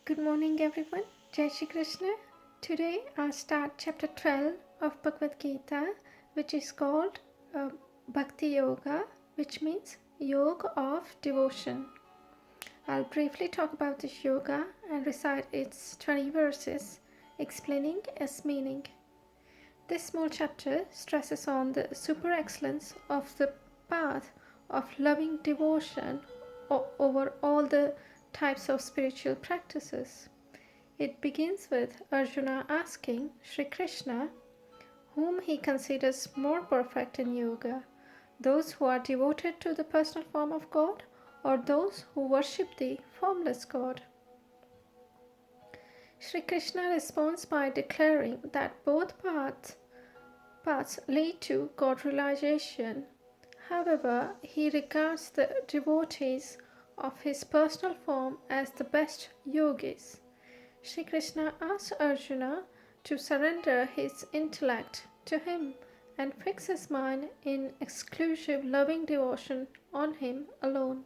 Good morning, everyone. Jai Shri Krishna. Today I'll start chapter 12 of Bhagwad Gita, which is called Bhakti Yoga, which means Yoga of Devotion. I'll briefly talk about this yoga and recite its 20 verses, explaining its meaning. This small chapter stresses on the super excellence of the path of loving devotion over all the types of spiritual practices. It begins with Arjuna asking Sri Krishna whom he considers more perfect in yoga, those who are devoted to the personal form of God or those who worship the formless God. Sri Krishna responds by declaring that both paths lead to God realization. However, he regards the devotees of his personal form as the best yogis. Sri Krishna asks Arjuna to surrender his intellect to him and fix his mind in exclusive loving devotion on him alone.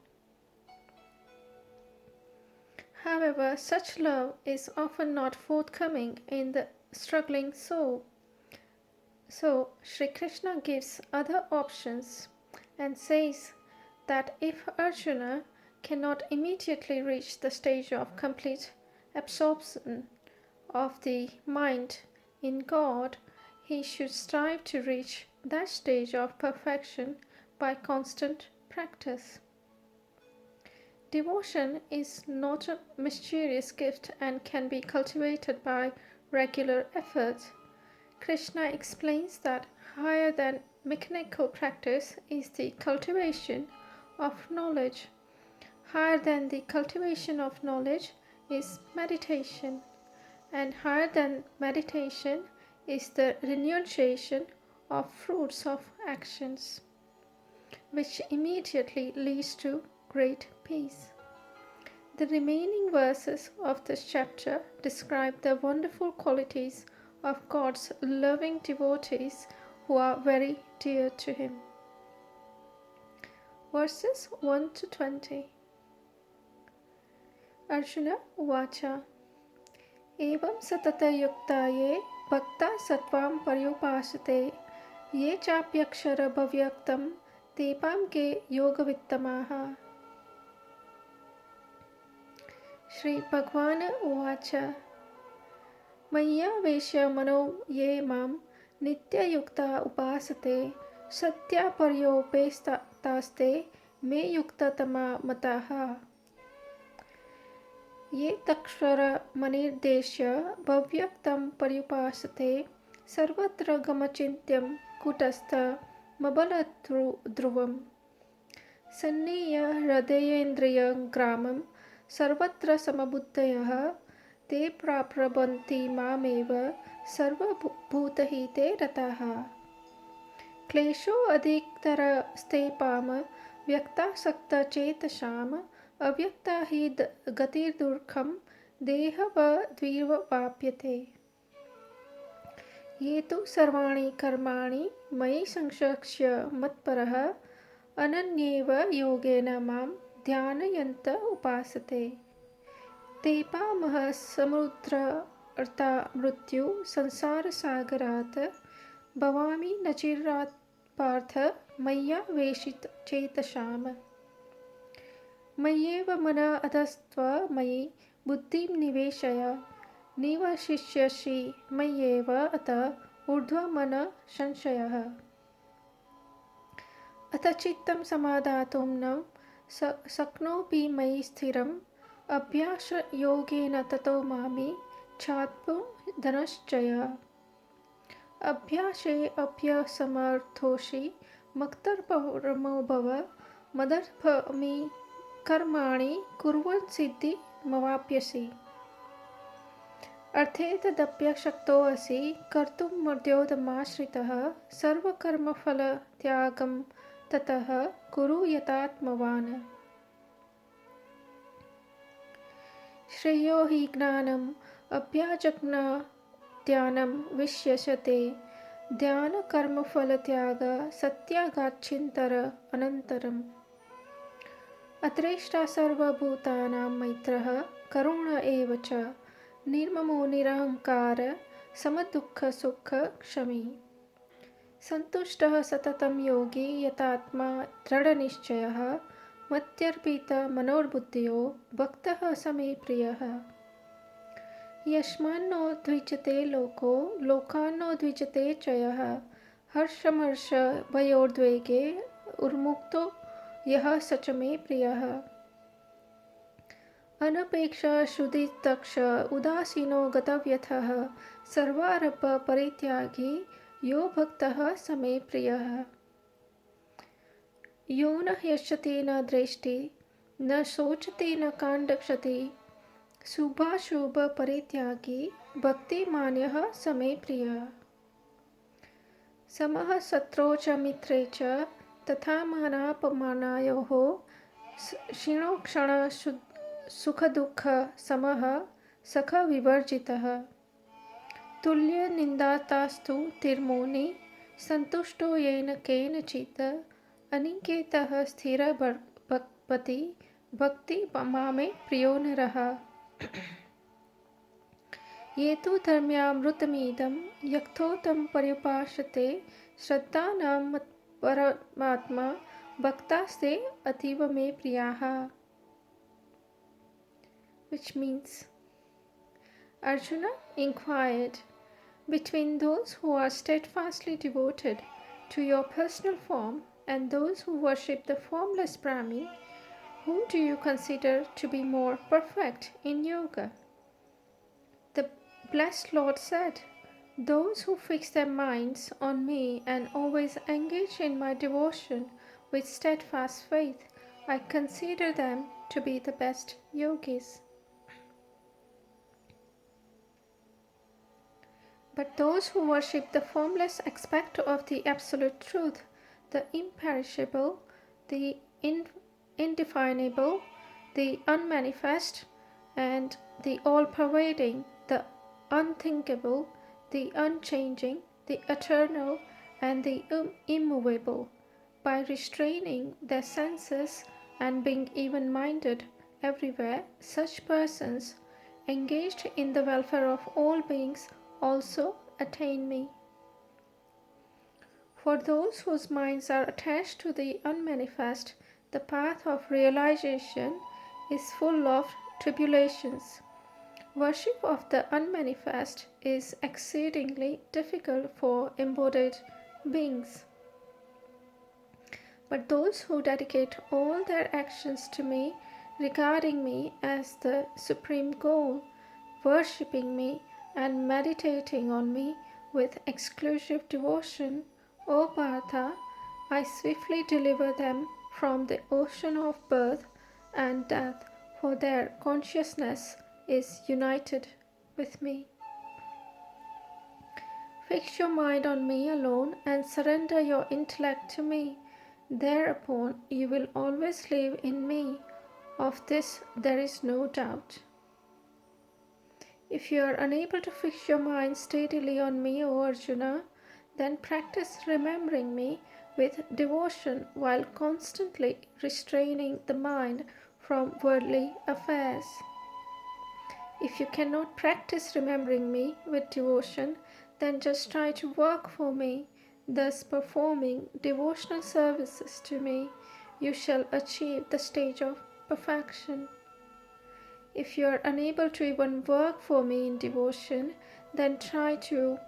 However, such love is often not forthcoming in the struggling soul. So, Sri Krishna gives other options and says that if Arjuna cannot immediately reach the stage of complete absorption of the mind in God, he should strive to reach that stage of perfection by constant practice. Devotion is not a mysterious gift and can be cultivated by regular effort. Krishna explains that higher than mechanical practice is the cultivation of knowledge. Higher than the cultivation of knowledge is meditation, and higher than meditation is the renunciation of fruits of actions, which immediately leads to great peace. The remaining verses of this chapter describe the wonderful qualities of God's loving devotees who are very dear to him. Verses 1 to 20. Arjuna Uvacha Evam satatayukta ye bhakta sattvam paryupasate ye chapyakshara bhavyaktam tepam ke yogavittamaha. Shri Bhagwan Uvacha Maya Vesha Mano Ye Mam Nityayukta Upasate Satya Paryopestaste Me Yukta Tama Mataha Ye Takshara Manirdesha Bhavyaktam Paryupasate Sarvatra Gamachintyam Kutastha Mabalatru Dhruvam Sanniya Hradayendriya Gramam Sarvatra Samabuddhayah Te praprabhanti mameva sarvabhutahite rataha. Klesho adiktara stepama vyakta sakta chetasham avyakta hi gatir durkham deha va dvirva vapyate. Ye tu sarvani karmani mai sangsakshya matparaha ananyeva yogena mam dhyanayanta upasate. Tepamah samudra artha mrityu sansara sagarat bhavami nachirat partha maya veshit chetasham. Mayeva mana adhastva mayi buddhim niveshaya nivashishyashi mayeva ata urdhva mana sanshayah. Ata chittam samadhatum nam saknopi mayi sthiram Abhyasa yogena tato mami chatpum dhanasjaya. Abhyase abhyasamarthoshi maktarparamo bhava madarphami karmani kurvan siddhi mavapyasi. Arthe tadapya shakto asi kartum madhyodamashritah sarvakarmaphala tyagam tatah kuru yatatmavan. Shreyo hi gnanam abhyajagna dhyanam vishyasate dhyana karma phala tyaga satyagachintara anantaram. अद्रेष्टा सर्वभूतानां मैत्रः करुण एव च निर्ममो निरहङ्कार समदुःखसुखक्षमी सन्तुष्टः सततं योगी यतात्मा दृढनिश्चयः मत्यर्पितमनोर्बुद्धियो भक्तः स मे प्रियः यस्मान्नो द्विजते लोको लोकान्नो द्विजते च यः हर्षमर्षभयोद्वेगे उन्मुक्तो यः स च मे प्रियः अनपेक्षः श्रुतिदक्ष उदासीनो गतव्यथः सर्वारम्भपरित्यागी यो भक्तः स मे प्रियः यो न ह्यष्यति न द्वेष्टि न शोचति न काङ्क्षति शुभाशुभपरित्यागी भक्तिमान्यः स मे प्रियः समः शत्रौ च मित्रे च तथा मानापमानयोः क्षीणोक्षणसुखदुःखसमः सखा विवर्जितः तुल्यनिन्दातास्तु तिर्मौनी सन्तुष्टो येन केनचित् अनिकेतः स्थिरभक्ति भक्ति मामे प्रियो नरः ये तु धर्म्यामृतमिदं यक्तो तं पर्युपासते श्रद्धानां परमात्मा भक्तास्ते अतीव मे प्रियाः which means Arjuna inquired, between those who are steadfastly devoted to your personal form and those who worship the formless Brahmin, who do you consider to be more perfect in yoga? The blessed Lord said, those who fix their minds on me and always engage in my devotion with steadfast faith, I consider them to be the best yogis. But those who worship the formless aspect of the Absolute Truth, the imperishable, the indefinable, the unmanifest, and the all-pervading, the unthinkable, the unchanging, the eternal, and the immovable, by restraining their senses and being even-minded everywhere, such persons, engaged in the welfare of all beings, also attain me. For those whose minds are attached to the unmanifest, the path of realization is full of tribulations. Worship of the unmanifest is exceedingly difficult for embodied beings. But those who dedicate all their actions to me, regarding me as the supreme goal, worshipping me and meditating on me with exclusive devotion, O Partha, I swiftly deliver them from the ocean of birth and death, for their consciousness is united with me. Fix your mind on me alone and surrender your intellect to me. Thereupon you will always live in me. Of this there is no doubt. If you are unable to fix your mind steadily on me, O Arjuna, then practice remembering me with devotion while constantly restraining the mind from worldly affairs. If you cannot practice remembering me with devotion, then just try to work for me, thus performing devotional services to me. You shall achieve the stage of perfection. If you are unable to even work for me in devotion, then try to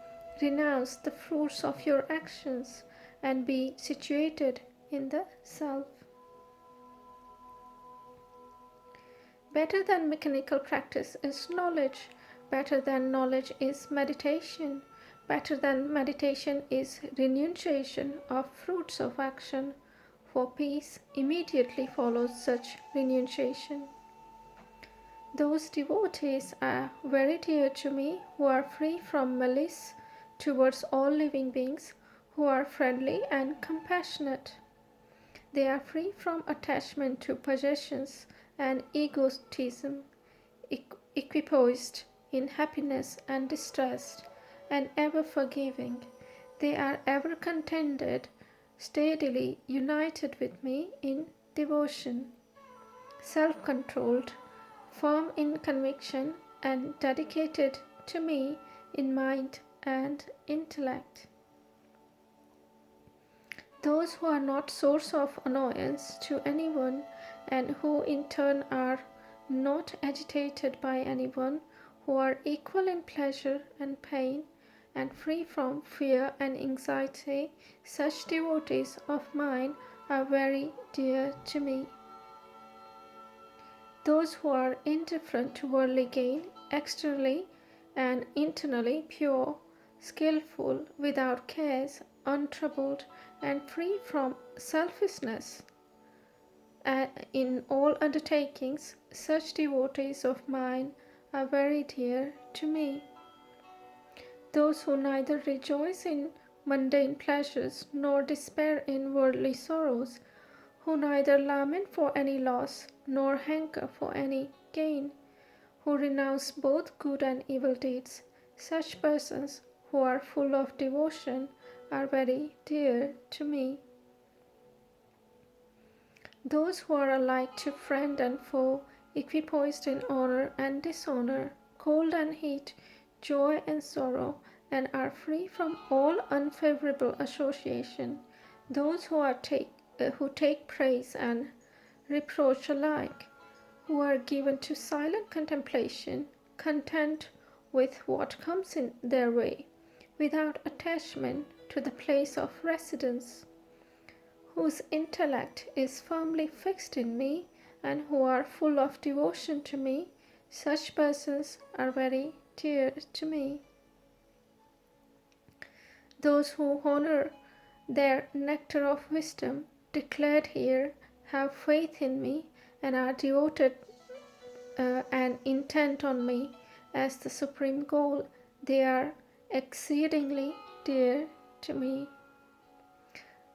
renounce the fruits of your actions and be situated in the self. Better than mechanical practice is knowledge. Better than knowledge is meditation. Better than meditation is renunciation of fruits of action, for peace immediately follows such renunciation. Those devotees are very dear to me who are free from malice towards all living beings, who are friendly and compassionate. They are free from attachment to possessions and egotism, equipoised in happiness and distress, and ever forgiving. They are ever contented, steadily united with me in devotion. self-controlled, firm in conviction, and dedicated to me in mind and intellect. Those who are not source of annoyance to anyone and who in turn are not agitated by anyone, who are equal in pleasure and pain and free from fear and anxiety, such devotees of mine are very dear to me. Those who are indifferent to worldly gain, externally and internally pure, skillful, without cares, untroubled, and free from selfishness in all undertakings, such devotees of mine are very dear to me. Those who neither rejoice in mundane pleasures nor despair in worldly sorrows, who neither lament for any loss nor hanker for any gain, who renounce both good and evil deeds, such persons who are full of devotion are very dear to me. Those who are alike to friend and foe, equipoised in honor and dishonor, cold and heat, joy and sorrow, and are free from all unfavorable association, those who take praise and reproach alike, who are given to silent contemplation, content with what comes in their way, without attachment to the place of residence, whose intellect is firmly fixed in me, and who are full of devotion to me, such persons are very dear to me. Those who honor their nectar of wisdom, declared here, have faith in me, and are devoted and intent on me as the supreme goal, they are exceedingly dear to me.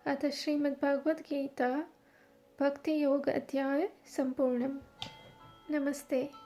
अतः श्रीमद् भगवद गीता भक्ति योग अध्याय संपूर्णम। नमस्ते।